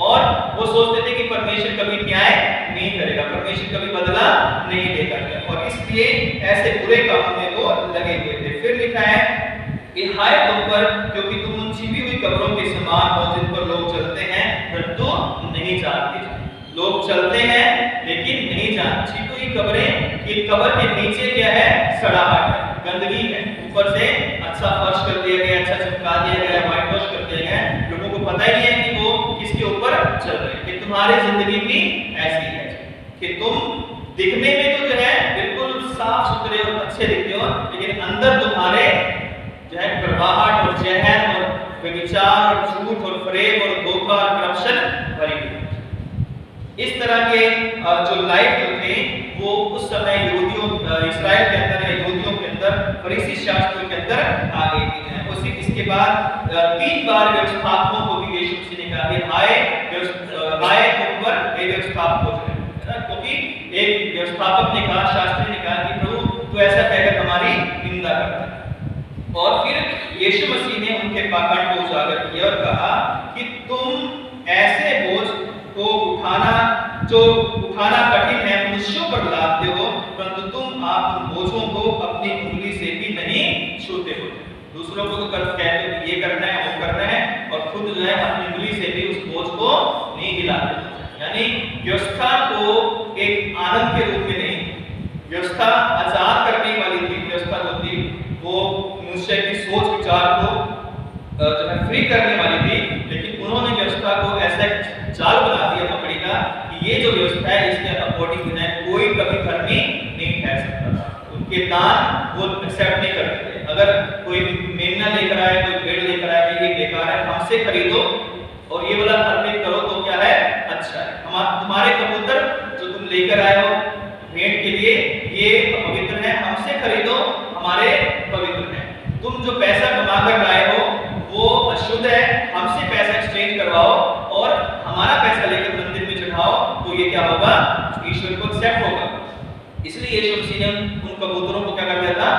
और वो सोचते थे कि परमेश्वर कभी न्याय नहीं करेगा, परमेश्वर कभी बदला नहीं देगा और इसलिए ऐसे बुरे कामों में वो लगे हुए थे। फिर लिखा है कि हाय तुम पर, क्योंकि तुम उन छिपी हुई कब्रों के समान हो जिन पर लोग चलते हैं परंतु नहीं जानते। लोग चलते हैं लेकिन नहीं जानते। छिपी हुई कब्रें, ये कब्र के नीचे क्या है? सड़ाहट है, गंदगी है, ऊपर से अच्छा फर्श कर दिया गया, अच्छा चिपका दिया गया, व्हाइट वॉश कर दिया गया, लोगों को पता ही नहीं है कि वो किसके ऊपर चल रहे हैं। कि तुम्हारी जिंदगी भी ऐसी है कि तुम दिखने में तो जो है बिल्कुल साफ सुथरे और अच्छे दिखते हो, लेकिन अंदर तुम्हारे जो है कड़वाहट और जहर और व्यभिचार और झूठ और फरेब और धोखा और करप्शन भरी हुई। इस तरह के जो लाइफ जो थे वो उस समय यहूदियों, इस्राएल के अंदर या यहूदियों के अंदर, फरीसी शास्त्रियों के अंदर आ गई थी। उसी इसके बाद 3 बार व्यवस्थापकों को भी यीशु मसीह ने कहा कि हाय तुम पर हे व्यवस्थापकों, क्योंकि एक व्यवस्थापक ने कहा, शास्त्री ने कहा कि प्रभु तू ऐसा कहकर हमारी निंदा करता है। और फिर यीशु मसीह ने उनके पाखंड को उजागर किया और कहा कि तुम ऐसे बोझ को उठाना कठिन है मनुष्यों पर लादते हो, परंतु तुम आप उन बोझों को अपनी उंगली से भी नहीं छूते हो। दूसरों को तो कहते हो ये करना है वो करना है और खुद जो है अपनी उंगली से भी उस बोझ को नहीं हिलाते। यानी व्यवस्था को एक आनंद के रूप में नहीं, व्यवस्था आजाद करने वाली थी। व्यवस्था जो थी वो मनुष्य की सोच विचार को जो है फ्री करने वाली थी, लेकिन उन्होंने व्यवस्था को ऐसा जाल बना दिया पकड़ी का कि ये जो व्यवस्था है इसके अकॉर्डिंग जो है कोई कभी धर्मी नहीं ठहर सकता था। उनके दान वो एक्सेप्ट नहीं करते थे। अगर कोई मेमना लेकर आए, कोई भेड़ लेकर आए कि ये बेकार है, हमसे खरीदो और ये वाला अर्पित करो तो क्या है? अच्छा है। हम तुम्हारे कबूतर जो तुम लेकर आए हो भेंट के लिए ये पवित्र है, हमसे खरीदो, हमारे पवित्र है। तुम जो पैसा कमा कर लाए हो वो अशुद्ध है, हमसे पैसा एक्सचेंज करवाओ और हमारा पैसा लेकर मंदिर में चढ़ाओ, तो ये क्या होगा? ईश्वर को एक्सेप्ट होगा। इसलिए यीशु मसीह ने उन कबूतरों को क्या कर दिया था?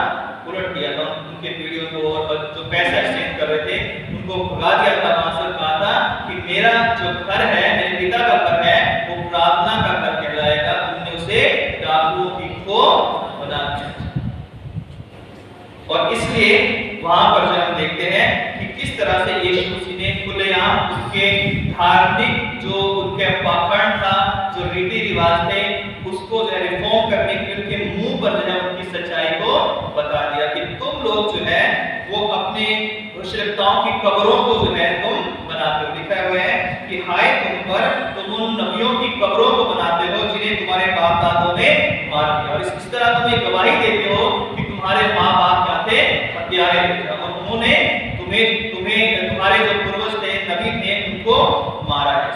उलट दिया था, उनके पीढ़ियों को, और जो पैसा एक्सचेंज कर रहे थे उनको भगा दिया था। वहां से कहा था कि मेरा जो घर है, मेरे पिता का घर है, वो प्रार्थना का घर कहलाएगा। तुमने उसे डाकुओं की खो बना दिया। और इसलिए वहां पर जो हम देखते हैं कि किस तरह से यीशु मसीह ने खुलेआम उसके धार्मिक जो उनके पाखंड था, जो रीति रिवाज थे, उसको जो है रिफॉर्म करने के लिए उनके मुंह पर जो है उनकी सच्चाई को बता दिया कि तुम लोग जो है वो अपने श्रेष्ठताओं की कब्रों को जो है तुम बनाते हो। लिखा हुआ है कि हाय तुम पर, तुम उन नबियों की कब्रों को बनाते हो जिन्हें तुम्हारे बाप दादों ने मार दिया। और इस तरह तुम एक गवाही देते हो कि तुम्हारे माँ बाप क्या थे? हत्यारे थे और उन्होंने तुम्हें तुम्हारे जो पूर्वज थे, नबी थे, उनको मारा है।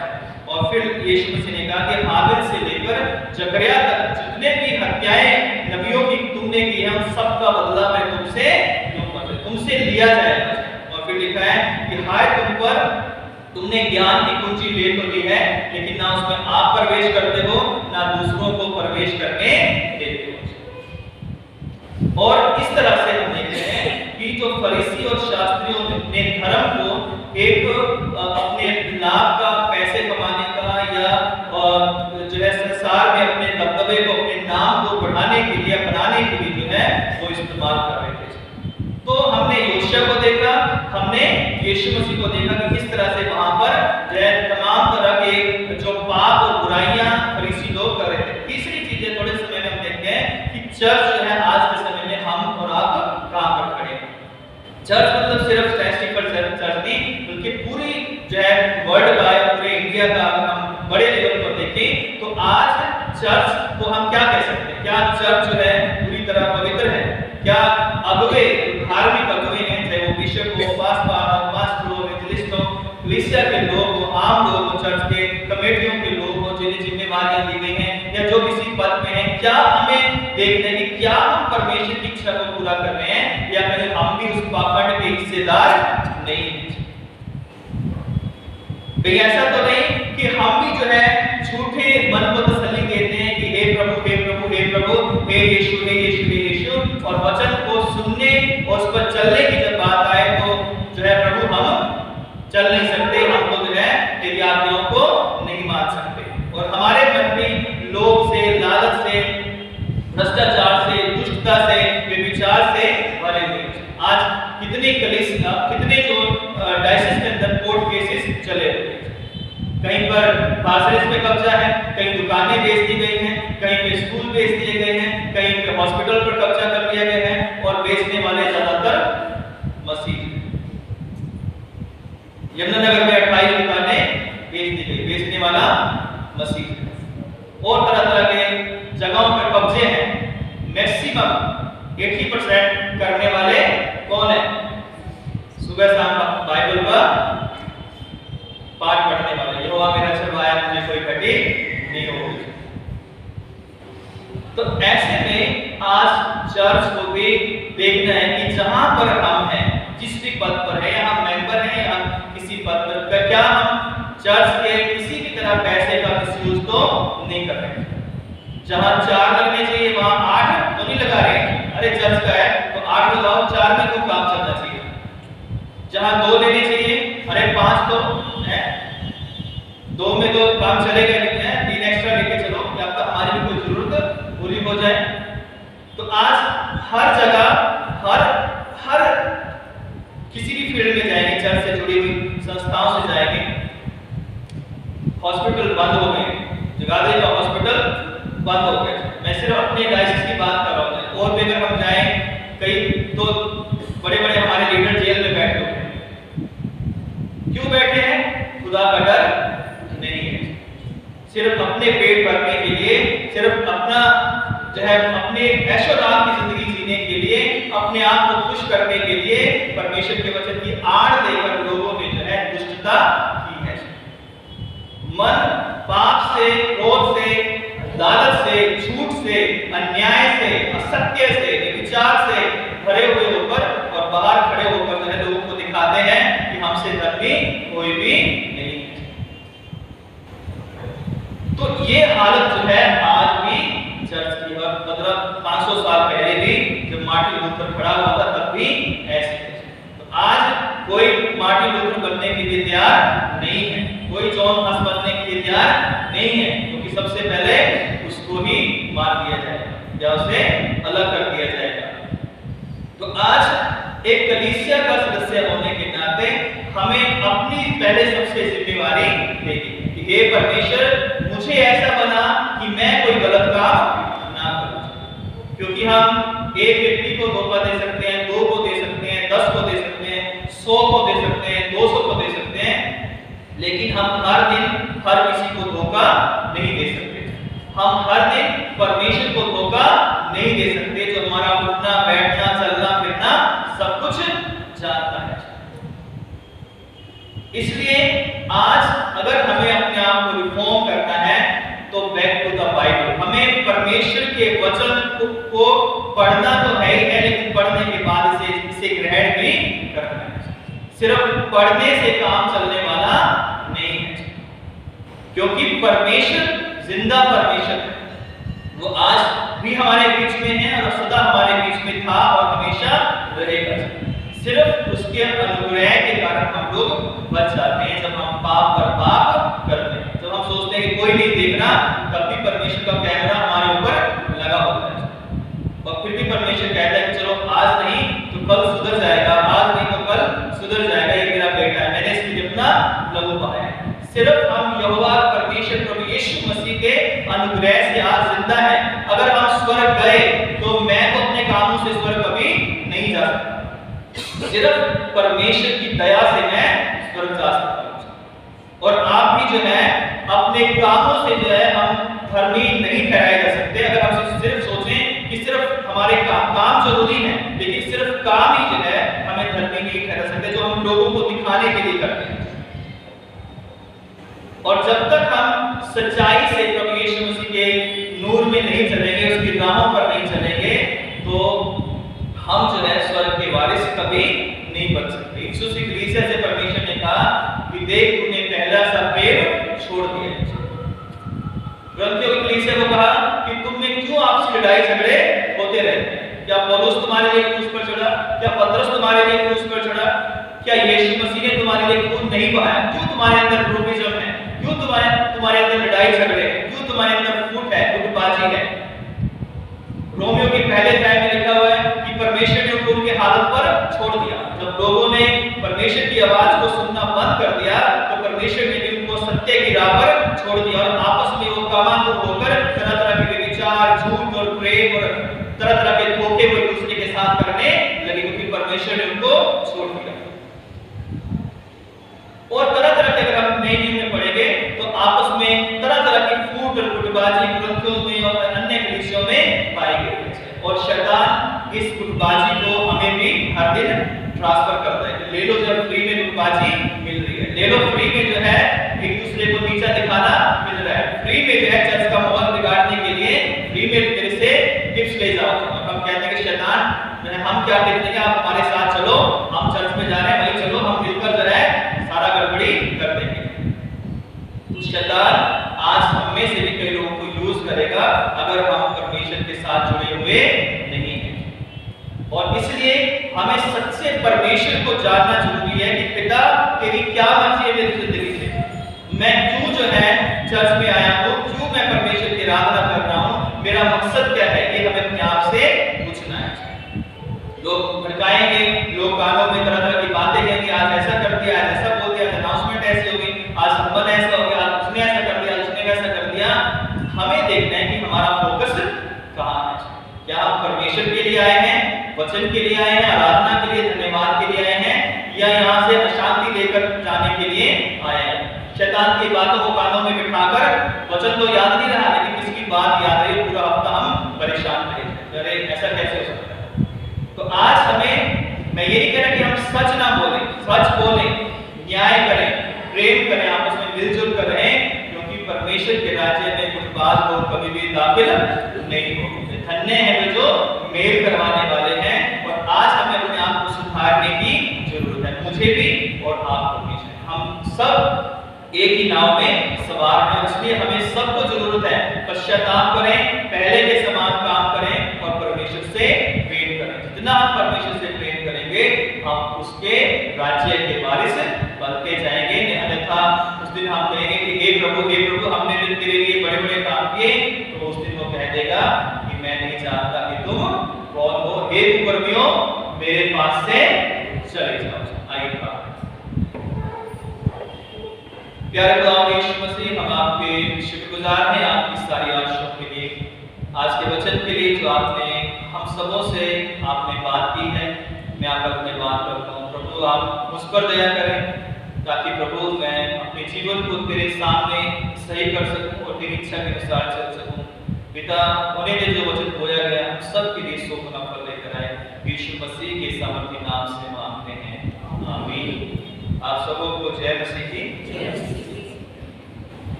और फिर यीशु मसीह ने कहा कि हाबिल से लेकर जकरिया तक जितने भी हत्याएं नबियों की तुमने की है, उन सब का बदला मैं तुमसे लिया जाएगा। और फिर लिखा है कि हाय तुम पर, तुमने ज्ञान की कुंजी ले तो ली है, लेकिन ना उसमें आप प्रवेश करते हो, ना दूसरों को प्रवेश करने देते हो। और इस तरह से हम देखते हैं कि जो फरीसी और शास्त्रियों ने धर्म को एक अपने लाभ का, पैसे कमाने का या जो है संसार में अपने दबदबे को, अपने नाम को बढ़ाने के लिए, अपनाने के लिए जो है वो इस्तेमाल कर रहे थे। तो हमने योशिया को देखा, हमने यीशु मसीह को देखा कि किस तरह से वहां पर जो है तमाम तरह के जो पाप और बुराइयां फरीसी लोग कर रहे थे। तीसरी चीज थोड़े समय में हम देखते हैं कि चर्च जो है आज के समय में हम और आप कहां पर खड़े हैं। चर्च मतलब सिर्फ फेस्टिवल चर्च नहीं, बल्कि पूरी जो है वर्ल्ड का, पूरे इंडिया का हम बड़े लेवल पर देखें तो आज चर्च को हम क्या कह सकते हैं? क्या चर्च जो है पूरी तरह पवित्र है? क्या अगुवे, धार्मिक अगुवे हैं, चाहे वो बिशप हो, पास्टर हो, इवैंजलिस्ट हो, कलीसिया के लोग हो, आम लोग हो, चर्च के कमेटियों के लोग हो, जिन्हें जिम्मेवारियां दी गई हैं या जो किसी पद में हैं, क्या हमें देखते हैं कि क्या हम परमेश्वर की इच्छा को पूरा कर रहे हैं या कहीं हम भी उस पाखंड के हिस्सेदार नहीं हैं। कहीं ऐसा तो नहीं कि हम भी जो है झूठे मन को तसल्ली देते हैं कि हे प्रभु हे प्रभु हे प्रभु हे यीशु हे यीशु हे यीशु, और वचन को सुनने और उस पर चलने की जब बात आए तो जो है प्रभु हम चल नहीं सकते, हमको जो है तेरी आज्ञाओं को नहीं मान सकते। और हमारे मन में लोभ से, लालच से, भ्रष्टाचार से, दुष्टता से, व्यभिचार से भरे हुए। आज कितने कलीसिया, कितने जो डायसिस के अंदर कोर्ट केसेस चले हुए, कहीं पर पासरेस पे कब्जा है, कहीं दुकानें बेच दी गई हैं, कहीं पे स्कूल बेच दिए गए हैं, कहीं पे हॉस्पिटल पर कब्जा कर लिया गया है, और बेचने वाले ज्यादातर मसीह। यमुनानगर में 28 दुकानें बेच दी गई, बेचने वाला मसीह। और तरह-तरह के जगहों पर कब्जे हैं। मैक्सिमम 80% करने वाले कौन है? सुबह शाम बाइबल का पाठ पढ़ने वाले। यहोवा मेरा छुड़वाया, मुझे कोई घटी नहीं होगी। तो ऐसे में आज चर्च को भी देखना है कि जहां पर हम हैं, जिस भी पद पर है, या हम मेंबर हैं या किसी पद पर, क्या हम चर्च के किसी भी तरह पैसे का मिसयूज तो नहीं कर रहे हैं। जहां 4 लगने चाहिए वहां 8 तो नहीं लगा रहे हैं। अरे चर्च का है तो 8 लगाओ, 4 में क्यों काम चलना चाहिए? जहां 2 लेने चाहिए, अरे 5 तो है, 2 में तो काम चलेगा नहीं है, 3 एक्स्ट्रा लेके चलो कि आपका हमारी भी कोई जरूरत पूरी हो जाए। तो आज हर जगह हर किसी भी फील्ड में जाएंगे, चर्च से जुड़ी हुई संस्थाओं से जाएंगे, हॉस्पिटल बंद हो गए, जगाधरी का हॉस्पिटल बंद हो गया। मैं सिर्फ अपने डायसिस की बात कर रहा हूँ, और भी अगर हम जाएं कई तो बड़े-बड़े हमारे लीडर जेल में बैठे हुए हैं। क्यों बैठे हैं? खुदा का डर नहीं है। सिर्फ अपने पेट भरने के लिए, सिर्फ अपना जो है अपने ऐशो-आराम की जिंदगी जीने के लिए, अपने आप को खुश करने के लिए परमेश्वर के वचन की आड़ देकर लोगों ने जो है दुष्टता की है। मन पाप से, क्रोध से, लालच से, झूठ से, अन्याय से, असत्य से, व्यभिचार से भरे हुए होकर और बाहर खड़े होकर जो है लोगों को दिखाते हैं कि हमसे धर्मी कोई भी नहीं है। तो ये हालत जो है आज भी चर्च की, और 500 साल पहले भी जब मार्टिन लूथर खड़ा हुआ था तब भी ऐसे। तो आज कोई मार्टिन लूथर बनने के लिए तैयार नहीं है, कोई जॉन हस बनने के लिए तैयार नहीं है, क्योंकि सबसे पहले उसको ही मार दिया जाएगा या उसे अलग कर दिया जाएगा। तो आज एक कलीसिया का सदस्य होने के नाते हमें अपनी पहले सबसे जिम्मेवारी लेगी कि हे परमेश्वर, मुझे ऐसा बना कि मैं कोई गलत काम ना करूं। क्योंकि हम एक व्यक्ति को धोखा दे सकते हैं, 2 को दे सकते हैं, 10 को दे सकते हैं, 100 को दे सकते हैं, 200 को दे सकते हैं, लेकिन हम हर दिन हर किसी को धोखा नहीं दे सकते। हम हर दिन परमेश्वर को धोखा नहीं दे सकते, जो हमारा उठना, बैठना, चलना, फिरना सब कुछ जानता है। इसलिए आज अगर हमें अपने आप को रिफॉर्म करना है तो बैक टू द बाइबल, हमें परमेश्वर के वचन को पढ़ना तो है ही है, लेकिन पढ़ने के बाद इसे ग्रहण भी करना है। सिर्फ पढ़ने से काम चलने वाला नहीं है, क्योंकि परमेश्वर जिंदा परमेश्वर है। वो आज भी हमारे बीच में है और सदा हमारे बीच में था और हमेशा रहेगा। सिर्फ उसके अनुग्रह के कारण हम लोग बच जाते हैं। जब हम पाप पर पाप करते हैं, जब हम सोचते हैं कि कोई नहीं देख रहा, तब भी परमेश्वर का कैमरा हमारे ऊपर लगा होता है, और फिर भी परमेश्वर कहता है कि चलो आज नहीं तो कल सुधर जाएगा, आज नहीं तो कल सुधर जाएगा, ये मेरा बेटा है, मैंने इसके लिए अपना लहू बहाया है। सिर्फ हम यहोवा परमेश्वर प्रभु यीशु मसीह के अनुग्रह से आज जिंदा है। अगर हम स्वर्ग गए तो मैं तो अपने कामों से स्वर्ग कभी नहीं जा सकता, सिर्फ परमेश्वर की दया से मैं स्वर्ग जा सकता हूं। और आप भी जो है अपने कामों से जो है हम धर्मी नहीं ठहराए जा सकते। अगर हम सिर्फ सोचें कि सिर्फ हमारे काम जरूरी है, लेकिन सिर्फ काम ही जो है हमें धर्मी नहीं ठहरा सकते, जो हम लोगों को दिखाने के लिए करते हैं। और जब तक हम सच्चाई से प्रभु यीशु मसीह के नूर में नहीं चलेंगे, उसकी राहों पर नहीं हम जो है स्वर्ग के वारिस कभी नहीं बन सकते। इफिसुस की कलीसिया से परमेश्वर ने कहा कि देख तूने पहला सा प्रेम छोड़ दिया। कुरिन्थियों की कलीसिया को कहा कि तुम में क्यों आपसी लड़ाई झगड़े होते रहते हैं? क्या पौलुस तुम्हारे लिए क्रूस पर चढ़ा? क्या पतरस तुम्हारे लिए क्रूस पर चढ़ा? क्या यीशु मसीह ने तुम्हारे लिए खून नहीं बहाया? क्यों तुम्हारे अंदर ग्रुपिज्म है? क्यों तुम्हारे अंदर लड़ाई झगड़े हैं? क्यों तुम्हारे अंदर फूट है, गुटबाजी है? रोमियो के पहले अध्याय में लिखा हुआ है कि परमेश्वर ने उनको उनके हालत पर छोड़ दिया। जब लोगों ने परमेश्वर की आवाज को सुनना बंद कर दिया तो परमेश्वर ने भी उनको सत्य की राह पर छोड़ दिया और आपस में वो कामातुर होकर तरह-तरह के विचार, झूठ और प्रेम और तरह-तरह के धोखे वो एक दूसरे के साथ करने लगे, क्योंकि परमेश्वर ने उनको छोड़ दिया। और तरह-तरह के अगर हम नए नियम में पढ़ेंगे तो आपस में तरह-तरह की फूट और गुटबाजी ग्रंथों में और अन्य कलीसियों में पाई गई है। और शैतान इस गुटबाजी को हमें भी हर दिन ट्रांसफर करता है। ले लो, जब फ्री में गुटबाजी मिल रही है, ले लो फ्री में जो है एक दूसरे को नीचा दिखाना मिल रहा है, फ्री में जो है चर्च का माहौल बिगाड़ने के लिए फ्री में मेरे से टिप्स ले जाओ। और हम कहते हैं कि शैतान जो है, हम क्या कहते हैं कि आप हमारे साथ चलो, हम चर्च में जा रहे हैं, भाई चलो हम मिलकर जो है सारा गड़बड़ी कर देंगे। तो शैतान आज हम में से भी कई लोगों को यूज करेगा अगर हम परमेश्वर के साथ जुड़े हुए नहीं हैं। और इसलिए हमें सच्चे परमेश्वर को जानना जरूरी है कि पिता तेरी क्या मर्जी है मेरी जिंदगी में, मैं क्यों जो है चर्च में आया हूं, क्यों मैं परमेश्वर की आराधना कर रहा हूं, मेरा मकसद क्या है, ये हमें अपने आप से पूछना है। लोग भड़काएंगे, लोग कानों में तरह-तरह की बातें कहेंगे, आज ऐसा कर दिया, आज ऐसा बोल दिया, अनाउंसमेंट ऐसी हो गई, आज संबंध ऐसा हो गया, आज उसने ऐसा कर दिया, उसने वैसा कर दिया। हमें देखना है कि हमारा फोकस कहां है। क्या हम परमेश्वर के लिए आए हैं, वचन के लिए आए हैं, आराधना के लिए, धन्यवाद के लिए आए हैं, या यहां से अशांति लेकर जाने के लिए आए हैं? शैतान की बातों को कानों में बिठाकर वचन तो याद नहीं रहा, लेकिन किसकी बात याद रही, पूरा हफ्ता हम परेशान रहे, अरे ऐसा कैसे हो सकता है? तो आज हमें, मैं ये नहीं कह रहा कि हम सच ना बोलें, सच बोलें, न्याय करें, प्रेम करें, आपस में मिलजुल कर रहें, क्योंकि परमेश्वर के राज्य में कुछ बात लोग कभी भी दाखिल नहीं होंगे। धन्य है वे जो मेल करवाने वाले हैं। और आज हमें अपने आप को सुधारने की जरूरत है, मुझे भी और आपको भी। हम सब एक ही नाव में सवार हैं, इसलिए हमें सबको जरूरत है पश्चाताप करें, पहले के समान काम करें और परमेश्वर से प्रेम करें। जितना हम परमेश्वर से प्रेम करेंगे हम उसके राज्य के वारिस बनते जाएंगे। अन्यथा उस दिन हम कहेंगे कि हे प्रभु हमने तेरे लिए बड़े-बड़े काम किए, तो उस दिन वो कह देगा कि मैं नहीं जानता कि तुम कौन हो, हे कुकर्मियों मेरे पास से चले जाओ। आइए प्यारे खुदावंद यीशु मसीह, हम आपके शुक्रगुजार हैं आपकी सारी आशीषों के लिए, आज के वचन के लिए जो आपने हम सबों से आपने बात की है। मैं आपका धन्यवाद करता हूँ प्रभु, आप मुझ पर दया करें ताकि प्रभु मैं अपने जीवन को तेरे सामने सही कर सकूं और तेरी इच्छा के अनुसार चल सकूं। पिता, होने दे जो वचन बोया गया हम सब के लिए 100 गुना फल लेकर आए, यीशु मसीह के सामर्थी नाम से मांगते हैं, आमीन। आप सबों को जय मसीह की।